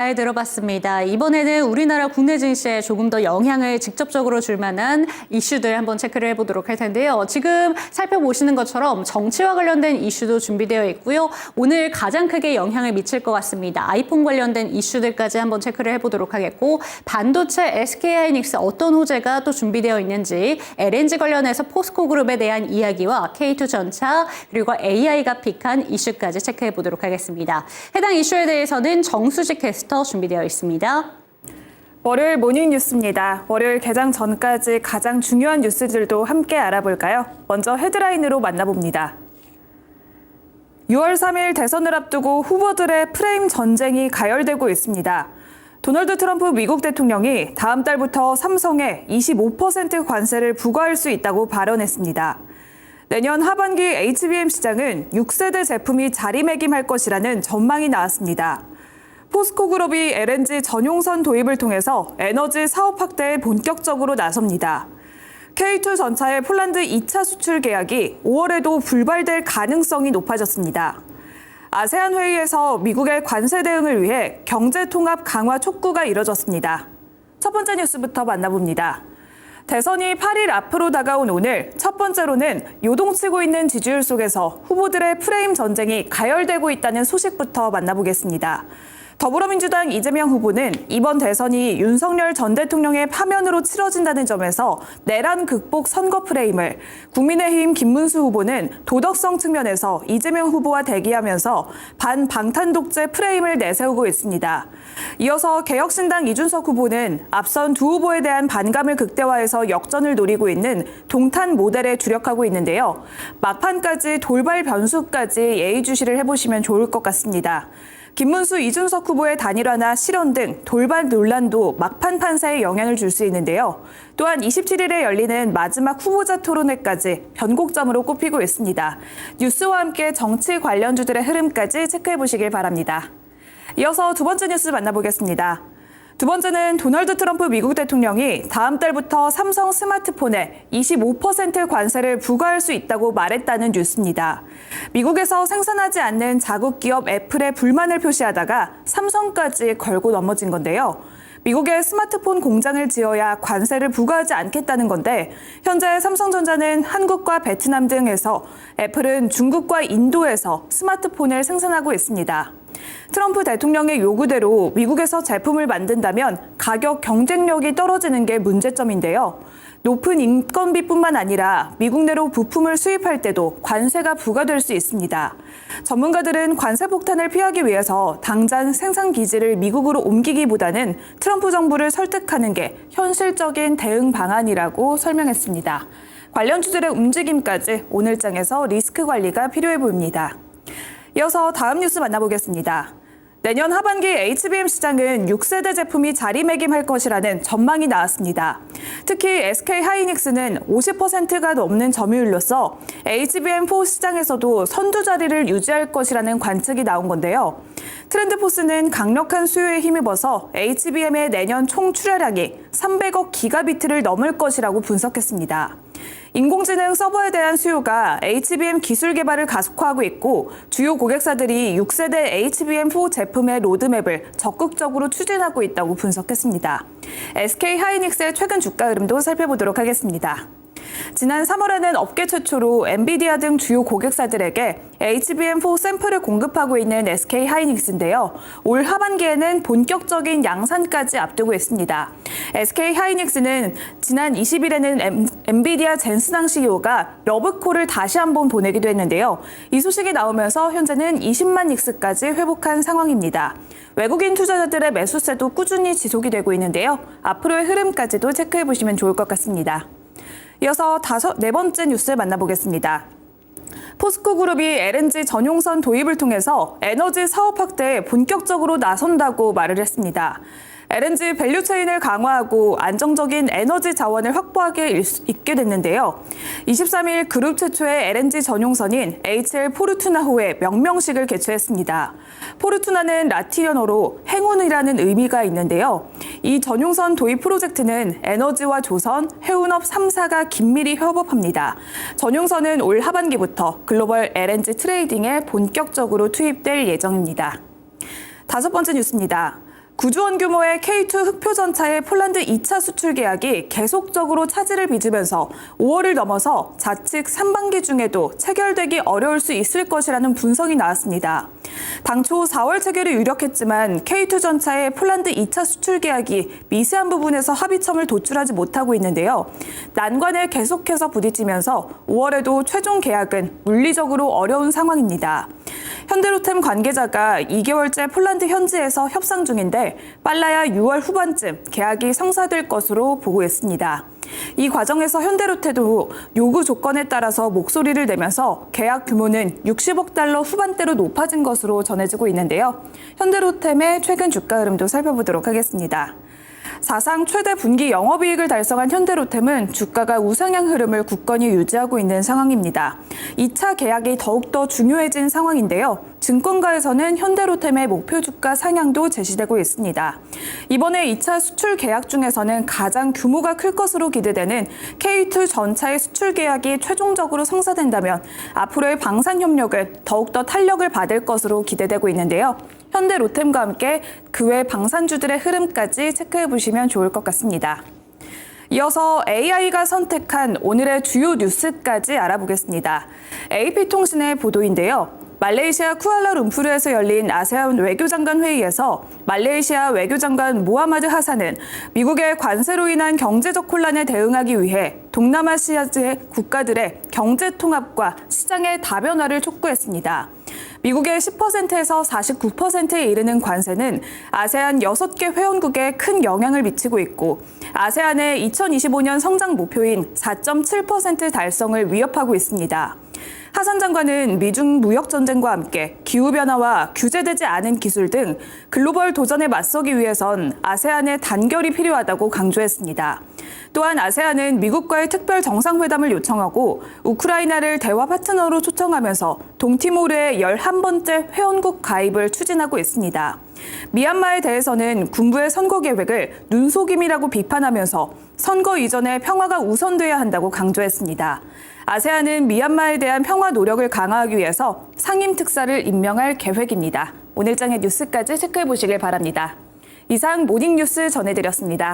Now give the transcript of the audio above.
잘 들어봤습니다. 이번에는 우리나라 국내 증시에 조금 더 영향을 직접적으로 줄 만한 이슈들 한번 체크를 해보도록 할 텐데요. 지금 살펴보시는 것처럼 정치와 관련된 이슈도 준비되어 있고요. 오늘 가장 크게 영향을 미칠 것 같습니다. 아이폰 관련된 이슈들까지 한번 체크를 해보도록 하겠고, 반도체 SK하이닉스 어떤 호재가 또 준비되어 있는지, LNG 관련해서 포스코 그룹에 대한 이야기와 K2전차 그리고 AI가 픽한 이슈까지 체크해 보도록 하겠습니다. 해당 이슈에 대해서는 정수직 캐스터 준비되어 있습니다. 월요일 모닝 뉴스입니다. 월요일 개장 전까지 가장 중요한 뉴스들도 함께 알아볼까요? 먼저 헤드라인으로 만나봅니다. 6월 3일 대선을 앞두고 후보들의 프레임 전쟁이 가열되고 있습니다. 도널드 트럼프 미국 대통령이 다음 달부터 삼성에 25% 관세를 부과할 수 있다고 발언했습니다. 내년 하반기 HBM 시장은 6세대 제품이 자리매김할 것이라는 전망이 나왔습니다. 포스코 그룹이 LNG 전용선 도입을 통해서 에너지 사업 확대에 본격적으로 나섭니다. K2 전차의 폴란드 2차 수출 계약이 5월에도 불발될 가능성이 높아졌습니다. 아세안 회의에서 미국의 관세 대응을 위해 경제통합 강화 촉구가 이뤄졌습니다. 첫 번째 뉴스부터 만나봅니다. 대선이 8일 앞으로 다가온 오늘, 첫 번째로는 요동치고 있는 지지율 속에서 후보들의 프레임 전쟁이 가열되고 있다는 소식부터 만나보겠습니다. 더불어민주당 이재명 후보는 이번 대선이 윤석열 전 대통령의 파면으로 치러진다는 점에서 내란 극복 선거 프레임을, 국민의힘 김문수 후보는 도덕성 측면에서 이재명 후보와 대기하면서 반방탄 독재 프레임을 내세우고 있습니다. 이어서 개혁신당 이준석 후보는 앞선 두 후보에 대한 반감을 극대화해서 역전을 노리고 있는 동탄 모델에 주력하고 있는데요. 막판까지 돌발 변수까지 예의주시를 해보시면 좋을 것 같습니다. 김문수, 이준석 후보의 단일화나 실언 등 돌발 논란도 막판 판세에 영향을 줄 수 있는데요. 또한 27일에 열리는 마지막 후보자 토론회까지 변곡점으로 꼽히고 있습니다. 뉴스와 함께 정치 관련주들의 흐름까지 체크해 보시길 바랍니다. 이어서 두 번째 뉴스 만나보겠습니다. 두 번째는 도널드 트럼프 미국 대통령이 다음 달부터 삼성 스마트폰에 25% 관세를 부과할 수 있다고 말했다는 뉴스입니다. 미국에서 생산하지 않는 자국 기업 애플에 불만을 표시하다가 삼성까지 걸고 넘어진 건데요. 미국에 스마트폰 공장을 지어야 관세를 부과하지 않겠다는 건데, 현재 삼성전자는 한국과 베트남 등에서, 애플은 중국과 인도에서 스마트폰을 생산하고 있습니다. 트럼프 대통령의 요구대로 미국에서 제품을 만든다면 가격 경쟁력이 떨어지는 게 문제점인데요. 높은 인건비뿐만 아니라 미국 내로 부품을 수입할 때도 관세가 부과될 수 있습니다. 전문가들은 관세 폭탄을 피하기 위해서 당장 생산 기지를 미국으로 옮기기보다는 트럼프 정부를 설득하는 게 현실적인 대응 방안이라고 설명했습니다. 관련 주들의 움직임까지 오늘장에서 리스크 관리가 필요해 보입니다. 이어서 다음 뉴스 만나보겠습니다. 내년 하반기 HBM 시장은 6세대 제품이 자리매김할 것이라는 전망이 나왔습니다. 특히 SK하이닉스는 50%가 넘는 점유율로서 HBM4 시장에서도 선두 자리를 유지할 것이라는 관측이 나온 건데요. 트렌드포스는 강력한 수요에 힘입어서 HBM의 내년 총 출하량이 300억 기가비트를 넘을 것이라고 분석했습니다. 인공지능 서버에 대한 수요가 HBM 기술 개발을 가속화하고 있고, 주요 고객사들이 6세대 HBM4 제품의 로드맵을 적극적으로 추진하고 있다고 분석했습니다. SK하이닉스의 최근 주가 흐름도 살펴보도록 하겠습니다. 지난 3월에는 업계 최초로 엔비디아 등 주요 고객사들에게 HBM4 샘플을 공급하고 있는 SK하이닉스인데요. 올 하반기에는 본격적인 양산까지 앞두고 있습니다. SK하이닉스는 지난 20일에는 엔비디아 젠슨항 CEO가 러브콜을 다시 한번 보내기도 했는데요. 이 소식이 나오면서 현재는 20만 닉스까지 회복한 상황입니다. 외국인 투자자들의 매수세도 꾸준히 지속이 되고 있는데요. 앞으로의 흐름까지도 체크해 보시면 좋을 것 같습니다. 이어서 네 번째 뉴스 만나보겠습니다. 포스코 그룹이 LNG 전용선 도입을 통해서 에너지 사업 확대에 본격적으로 나선다고 말을 했습니다. LNG 밸류체인을 강화하고 안정적인 에너지 자원을 확보하게 있게 됐는데요. 23일 그룹 최초의 LNG 전용선인 HL 포르투나호의 명명식을 개최했습니다. 포르투나는 라틴어로 행운이라는 의미가 있는데요. 이 전용선 도입 프로젝트는 에너지와 조선, 해운업 3사가 긴밀히 협업합니다. 전용선은 올 하반기부터 글로벌 LNG 트레이딩에 본격적으로 투입될 예정입니다. 다섯 번째 뉴스입니다. 9조 원 규모의 K2 흑표 전차의 폴란드 2차 수출 계약이 계속적으로 차질을 빚으면서 5월을 넘어서 좌측 상반기 중에도 체결되기 어려울 수 있을 것이라는 분석이 나왔습니다. 당초 4월 체결이 유력했지만 K2 전차의 폴란드 2차 수출 계약이 미세한 부분에서 합의점을 도출하지 못하고 있는데요. 난관에 계속해서 부딪히면서 5월에도 최종 계약은 물리적으로 어려운 상황입니다. 현대로템 관계자가 2개월째 폴란드 현지에서 협상 중인데 빨라야 6월 후반쯤 계약이 성사될 것으로 보고했습니다. 이 과정에서 현대로템도 요구 조건에 따라서 목소리를 내면서 계약 규모는 60억 달러 후반대로 높아진 것으로 전해지고 있는데요. 현대로템의 최근 주가 흐름도 살펴보도록 하겠습니다. 사상 최대 분기 영업이익을 달성한 현대로템은 주가가 우상향 흐름을 굳건히 유지하고 있는 상황입니다. 2차 계약이 더욱더 중요해진 상황인데요. 증권가에서는 현대로템의 목표 주가 상향도 제시되고 있습니다. 이번에 2차 수출 계약 중에서는 가장 규모가 클 것으로 기대되는 K2 전차의 수출 계약이 최종적으로 성사된다면 앞으로의 방산 협력은 더욱더 탄력을 받을 것으로 기대되고 있는데요. 현대로템과 함께 그 외 방산주들의 흐름까지 체크해 보시면 좋을 것 같습니다. 이어서 AI가 선택한 오늘의 주요 뉴스까지 알아보겠습니다. AP통신의 보도인데요. 말레이시아 쿠알라룸푸르에서 열린 아세안 외교장관 회의에서 말레이시아 외교장관 모하마드 하산은 미국의 관세로 인한 경제적 혼란에 대응하기 위해 동남아시아의 국가들의 경제 통합과 시장의 다변화를 촉구했습니다. 미국의 10%에서 49%에 이르는 관세는 아세안 6개 회원국에 큰 영향을 미치고 있고 아세안의 2025년 성장 목표인 4.7% 달성을 위협하고 있습니다. 하산 장관은 미중 무역 전쟁과 함께 기후변화와 규제되지 않은 기술 등 글로벌 도전에 맞서기 위해선 아세안의 단결이 필요하다고 강조했습니다. 또한 아세안은 미국과의 특별 정상회담을 요청하고 우크라이나를 대화 파트너로 초청하면서 동티모르의 11번째 회원국 가입을 추진하고 있습니다. 미얀마에 대해서는 군부의 선거 계획을 눈속임이라고 비판하면서 선거 이전에 평화가 우선돼야 한다고 강조했습니다. 아세안은 미얀마에 대한 평화 노력을 강화하기 위해서 상임 특사를 임명할 계획입니다. 오늘 장의 뉴스까지 체크해 보시길 바랍니다. 이상 모닝뉴스 전해드렸습니다.